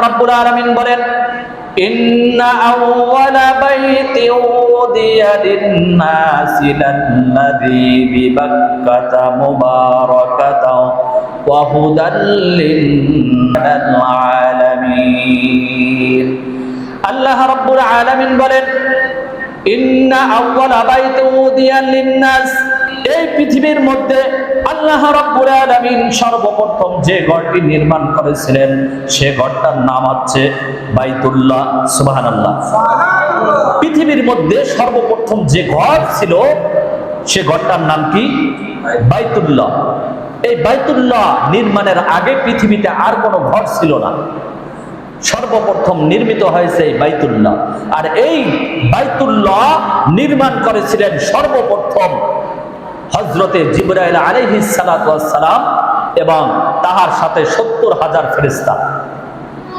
রাব্বুল আলামিন বলেন, ইন্না আউওয়ালা বাইতিন উদিয়া লিন-নাসি লাল্লাযী বিবাক্কাতা মুবারাকাতাও ওয়া হুদাল লিল-আলামিন। আল্লাহ রাব্বুল আলামিন বলেন, ইন্না আউওয়ালা বাইতিন উদিয়া লিন-নাস, এই পৃথিবীর মধ্যে আল্লাহ রাব্বুল আলামিন সর্বপ্রথম যে ঘরটি নির্মাণ করেছিলেন সে ঘরটার নাম হচ্ছে বাইতুল্লাহ। সুবহানাল্লাহ। পৃথিবীর মধ্যে সর্বপ্রথম যে ঘর ছিল সে ঘরটার নাম কি? বাইতুল্লাহ। এই বাইতুল্লাহ নির্মাণের আগে পৃথিবীতে আর কোনো ঘর ছিল না, সর্বপ্রথম নির্মিত হয়েছে এই বাইতুল্লাহ। আর এই বাইতুল্লাহ নির্মাণ করেছিলেন সর্বপ্রথম হযরতে জিবরাইল আলাইহিস সালাতু ওয়াস সালাম এবং তাহার সাথে ৭০,০০০ ফেরেশতা।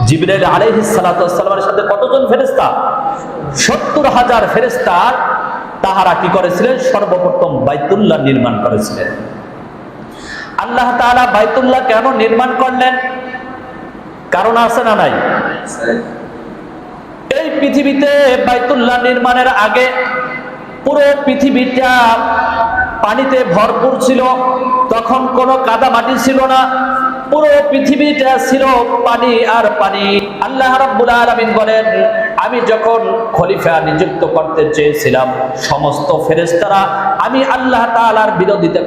জিবরাইল আলাইহিস সালাতু ওয়াস সালামের সাথে কতজন ফেরেশতা? ৭০,০০০ ফেরেশতা। তাহারা কি করেছিলেন? সর্বপ্রথম বাইতুল্লাহ নির্মাণ করেছিলেন। আল্লাহ তাআলা বাইতুল্লাহ কেন নির্মাণ করলেন? কারণ আছে না নাই? এই পৃথিবীতে বাইতুল্লাহ নির্মাণের আগে পুরো পৃথিবীটা পানিতে ভরপুর ছিল, তখন কোনো কাদা মাটি ছিল না, পুরো পৃথিবীটা ছিল পানি আর পানি। আল্লাহ রাব্বুল আলামিন বলেন, আমি যখন খলিফা নিযুক্ত করতে চেয়েছিলাম সমস্ত ফেরেশতারা আমি আল্লাহ তাআলার বিরোধিতা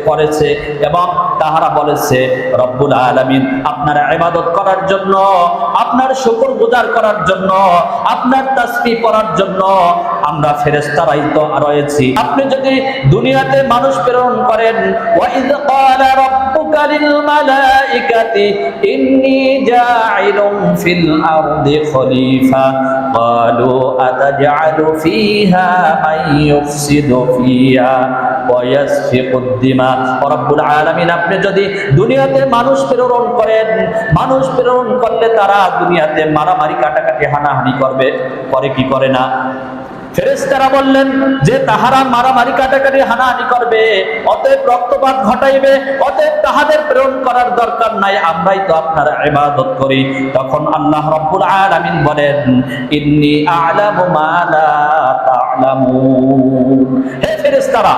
করেছে এবং তাহারা বলেছে, রব্বুল আলামিন আপনার ইবাদত করার জন্য, আপনার শুকরগুজার করার জন্য, আপনার তাসবিহ পড়ার জন্য আমরা ফেরেশতারাই তো রয়েছি। আপনি যদি দুনিয়াতে মানুষ প্রেরণ করেন, ওয়া ইয ক্বালা রাব্বুকা লিল মালাইকাতি ইন্নী জাঈলুন ফিল আরদি খলিফা ক্বালু আতাজআলু ফিহা মান ইউফসিদু ফিহা ওয়া ইয়াসফিকুদ দিমা। রব্বুল আলামিন আপনি যদি দুনিয়াতে মানুষ প্রেরণ করেন, মানুষ প্রেরণ করলে তারা দুনিয়াতে মারামারি কাটাকাটি হানাহানি করবে, করে কি করে না? ফেরেশতারা বললেন যে তাহারা মারামারি কাটাকাটি হানাহানি করবে, অতএব রক্তপাত ঘটাইবে, অতএব তাহাদের প্রেরণ করার দরকার নাই, আমরাই তো আপনার ইবাদত করি। তখন আল্লাহ রাব্বুল আলামিন বলেন, ইন্নী আ'লামু মা লা তা'লামুন। হে ফেরেশতারা,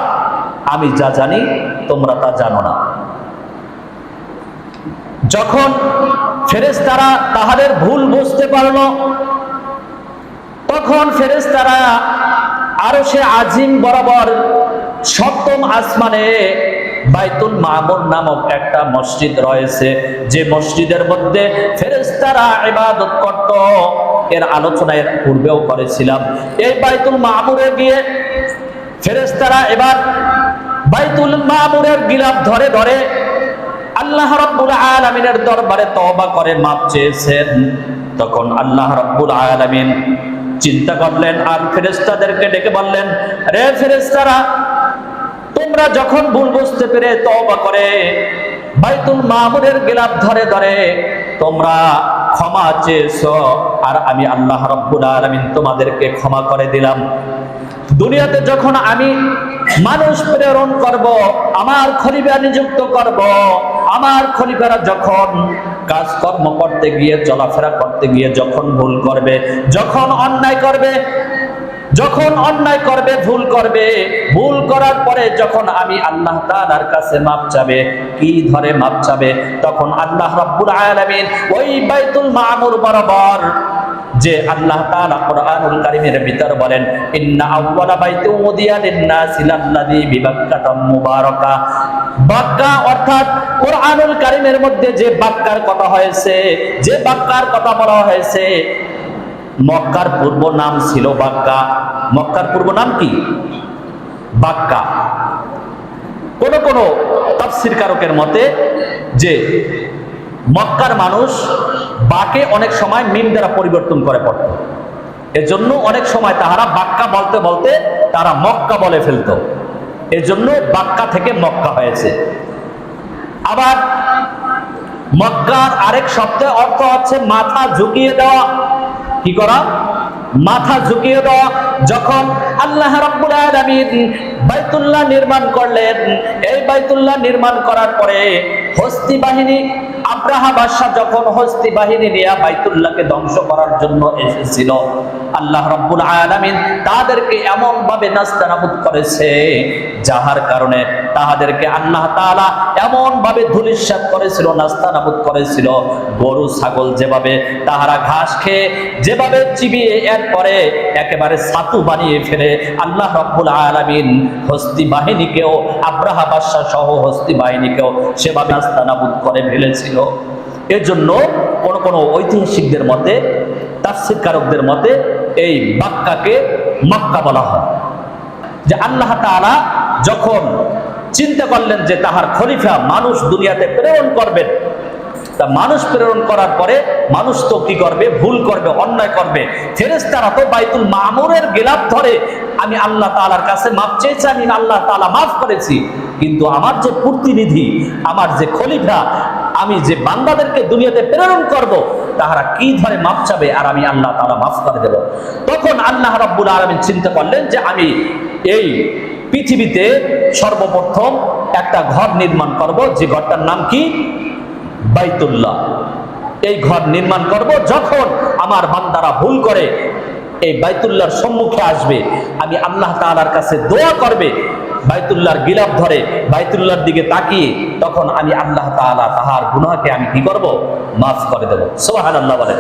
আমি যা জানি তোমরা তা জানো না। যখন ফেরেশতারা তাহাদের ভুল বুঝতে পারল, তখন ফেরেশতারা আরশে আজিম বরাবর সপ্তম আসমানে বাইতুল মামুর নামক একটা মসজিদ রয়েছে, যে মসজিদের মধ্যে ফেরেশতারা ইবাদত করত। এর আলোচনা এর পূর্বেও করেছিলাম। এই বাইতুল মামুরে গিয়ে ফেরেশতারা এবার বাইতুল মামুরের গিলাফ ধরে ধরে আল্লাহ রাব্বুল আলামিনের দরবারে তওবা করে মাপ চেয়েছেন। তখন আল্লাহ রাব্বুল আলামিন চিন্তা করলেন আর ফেরেশতাদেরকে ডেকে বললেন, রে ফেরেশতারা, তোমরা যখন ভুল বুঝতে পেরে তওবা করে বাইতুল মামুরের গিলাফ ধরে ধরে তোমরা ক্ষমা চেয়েছো, আর আমি আল্লাহ রাব্বুল আলামিন তোমাদেরকে ক্ষমা করে দিলাম। দুনিয়াতে যখন আমি মানুষ প্রেরণ করব, আমার খলিফা নিযুক্ত করব, আমার খলিফারা যখন কাজকর্ম করতে গিয়ে, চলাফেরা করতে গিয়ে যখন ভুল করবে, যখন অন্যায় করবে, ভুল করবে, ভুল করার পরে যখন আমি আল্লাহ তাআলার কাছে মাপ চাবে, কি ধরে মাপ চাবে, তখন আল্লাহ রাব্বুল আলামিন ওই বাইতুল মামুর বরাবর, যে আল্লাহ তাআলা কোরআনুল কারীমের ভিতর বলেন, ইন্না আউওয়ালা বাইতিন উদিয়া লিন-নাসি লাল্লাযী বিবাক্কাতা মুবারাকা। বাক্কা অর্থাৎ কোরআনুল কারীমের মধ্যে যে বাক্কার কথা হয়েছে, যে বাক্কার কথা বলা হয়েছে, মক্কার পূর্ব নাম ছিল বাক্কা। মক্কার পূর্ব নাম কি? বাক্কা। কোন তাফসীর কারকের মতে যে মক্কার মানুষ বাকে অনেক সময় মিম দ্বারা পরিবর্তন করে পড়ত, এজন্য অনেক সময় তাহারা বাক্কা বলতে বলতে তারা মক্কা বলে ফেলত, এজন্য বাক্কা থেকে মক্কা হয়েছে। আবার মক্কার আরেক শব্দের অর্থ হচ্ছে মাথা ঝুঁকিয়ে দেওয়া। কি করা? মাথা ঝুঁকিয়ে দেওয়া। যখন আল্লাহ রাব্বুল আলামিন বাইতুল্লাহ নির্মাণ করলেন, এই বাইতুল্লাহ নির্মাণ করার পরে হস্তি বাহিনী আব্রাহা বাদশা যখন হস্তি বাহিনী নিয়ে বাইতুল্লাহকে ধ্বংস করার জন্য এসেছিল, আল্লাহ রাব্বুল আলামিন তাদেরকে এমন ভাবে নাস্তানাবুদ করেছে, যাহার কারণে তাদেরকে আল্লাহ তাআলা এমন ভাবে ধূলিসাৎ করেছিল, নাস্তানাবুদ করেছিল। গরু ছাগল যেভাবে তাহারা ঘাস খেয়ে যেভাবে চিবিয়ে এরপরে একেবারে ছাতু বানিয়ে ফেলে, আল্লাহ রাব্বুল আলামিন হস্তি বাহিনীকেও, আব্রাহা বাদশা সহ হস্তি বাহিনীকেও সেভাবে নাস্তানাবুদ করে ফেলেছিল। এর জন্য কোন ঐতিহাসিকদের মতে, তাফসীরকারকদের মতে এই মক্কাকে মক্কা বলা হয়। যে আল্লাহ তাআলা যখন চিন্তা করলেন যে তাহার খলিফা মানুষ দুনিয়াতে প্রেরণ করবেন, তা মানুষ প্রেরণ করার পরে মানুষ তো কি করবে, ভুল করবে, অন্যায় করবে। ফেরেশতারা তো বাইতুল মামুরের গিলাফ ধরে আমি আল্লাহ তাআলার কাছে মাফ চেয়েছি, আমি আল্লাহ তাআলা মাফ করেছি। কিন্তু আমার যে প্রতিনিধি, আমার যে খলিফা, আমি যে বান্দাদেরকে দুনিয়াতে প্রেরণ করব, তাহারা কি ধরে মাফ চাবে, আর আমি আল্লাহ তাআলা মাফ করে দেব। তখন আল্লাহ রাব্বুল আলামিন চিন্তা করলেন যে আমি এই পৃথিবীতে সর্বপ্রথম একটা ঘর নির্মাণ করব, যে ঘরটার নাম কি, বাইতুল্লাহ। এই ঘর নির্মাণ করব, যখন আমার বান্দারা ভুল করে এই বাইতুল্লাহর সম্মুখে আসবে, আমি আল্লাহ তাআলার কাছে দোয়া করবে, বাইতুল্লাহর গিলাফ ধরে বাইতুল্লাহর দিকে তাকিয়ে, তখন আমি আল্লাহ তাআলা তাহার গুনাহকে আমি কি করব, মাফ করে দেব। সুবহানাল্লাহ বলেন।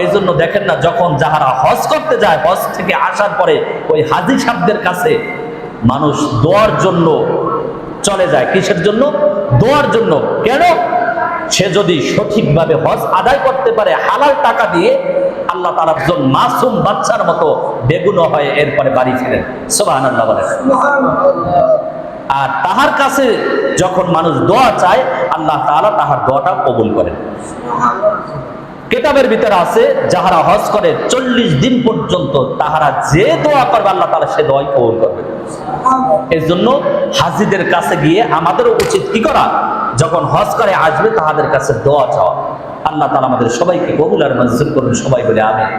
এই জন্য দেখেন না, যখন যাহারা হজ করতে যায়, হজ থেকে আসার পরে ওই হাজী সাহেবদের কাছে মানুষ দোয়ার জন্য চলে যায়। কিসের জন্য? দোয়ার জন্য। কেন? সে যদি সঠিকভাবে হজ আদায় করতে পারে হালাল টাকা দিয়ে, আল্লাহ তাআলা একজন মাসুম বাচ্চার মতো বেগুন হয়, এরপরে বাড়ি ফিরেন। সুবহানাল্লাহ বলেন। আর তাহার কাছে যখন মানুষ দোয়া চায়, আল্লাহ তাআলা তাহার দোয়াটা কবুল করেন। কিতাবের ভিতরে আছে, যাহারা হজ করে 40 দিন পর্যন্ত তাহারা যে দোয়া করবে, আল্লাহ তাআলা সে দোয়াই কবুল করবে। এর জন্য হাজীদের কাছে গিয়ে আমাদেরও উচিত কি করা, যখন হজ করে আসবে তাহাদের কাছে দোয়া চাওয়া। আল্লাহ তাআলা আমাদের সবাইকে কবুল আর মঞ্জুর করুন। সবাই বলে আমিন।